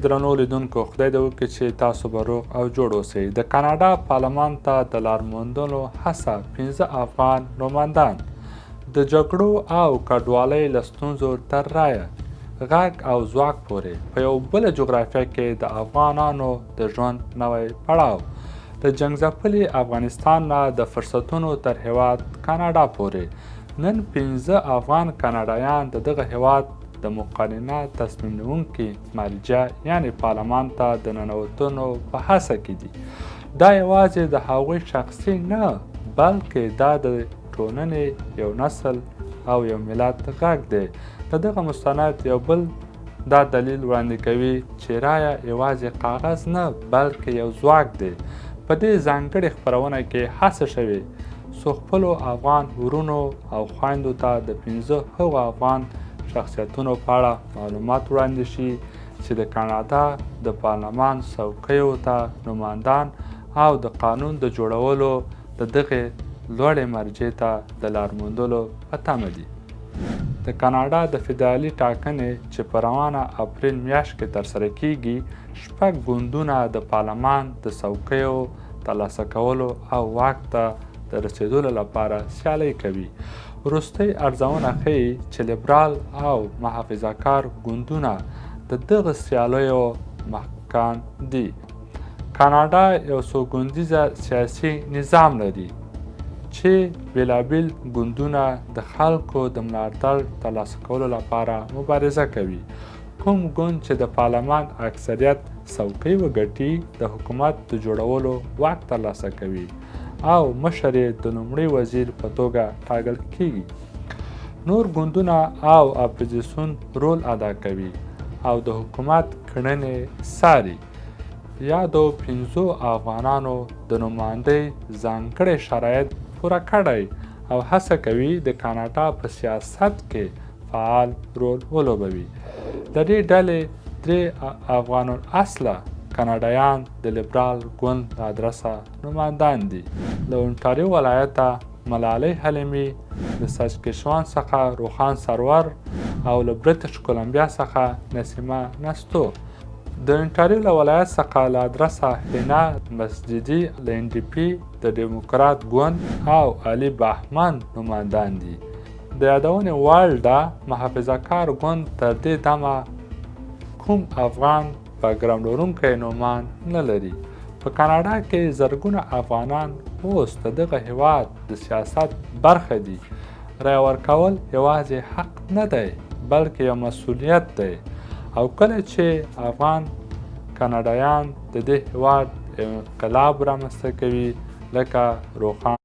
درنو لیدونکو، خدای دې وکړي چې تاسو به روغ او جوړ اوسئ. د کاناډا پارلمان ته د لارموندلو هڅه 15 افغان نوماندان د جګړو او کډوالۍ له ستونزو تر رایه، غږ او ځواک پورې په یو بله جغرافیه کې د افغانانو د ژوند نوی پړاو، د جنګ ځپلي افغانستان نه د فرصتونو تر هیواد کاناډا پورې. نن 15 افغان کاناډایان د دغه هیواد د مقننه تصمیم نیونکي مرجع یعنې پارلمان ته د ننوتنو په هڅه کې دي. دا یوازې د هغوی شخصي نه، بلکې دا د ټولنې، یو نسل او یو ملت غږ دی. د دغه مستند یو بل دا دلیل وړاندې کوي چې رایه یوازې کاغذ نه، بلکې یو ځواک دی. په دې ځانګړې خپرونه کې هڅه شوې څو خپلو افغان ورونو او خویندو ته د 15 هغو افغان شخصیتونو په اړه معلومات وړاندې شي چې د کاناډا د پارلمان څوکیو ته نوماندان او د قانون د جوړولو د دغې لوړې مرجع ته د لارموندلو په تمه دي. د کاناډا د فدرالي ټاکنې چې په روانه اپرېل میاشت کې ترسره کېږي، 6 ګوندونه د پارلمان د څوکیو ترلاسه کولو او واک ته د رسېدلو لپاره سیالۍ کوي. وروستۍ ارزونه ښیي چې لیبرال او محافظه‌کار ګوندونه د دغه سیالیو مخکښان دي. کاناډا یو څو ګوندیزه سیاسي نظام لري چې بېلابېل ګوندونه د خلکو د ملاتړ ترلاسه کولو لپاره مبارزه کوي. کوم ګوند چې د پارلمان اکثریت څوکۍ وګټي د حکومت د جوړولو واک ترلاسه کوي او مشر یې د لومړي وزیر په توګه ټاکل کېږي. نور ګوندونه او اپوزیسیون رول ادا کوي او د حکومت کړنې څاري. یادو 15 افغانانو د نوماندۍ ځانګړي شرایط پوره کړی او هڅه کوي د کاناډا په سیاست کې فعال رول ولوبوي. د دې ډلې 3 افغان الاصله کاناډایان د لیبرال ګوند له ادرسه نوماندان دي. له اونټاریو ولایته ملالۍ حلیمي، د ساسکچوان څخه روخان سرور او له بریټش کولمبیا څخه نسیمه نستو. د اونټاریو له ولایت څخه له ادرسه هینا مسجدي له ان ډي پي د ډیموکرات ګوند او علي بهمن نوماندان دي. د یادونې وړ ده محافظه‌کار ګوند تر دې دمه کوم افغان بیکګراونډ لرونکی نوماند نه لري. په کاناډا کې زرګونو افغانان اوس د دغه هیواد د سیاست برخه دي. رایه ورکول یوازې حق نه دی، بلکې یو مسؤلیت دی. او کله چې افغان کاناډایان د دې هیواد انقلاب رامنځته کوي، لکه روخان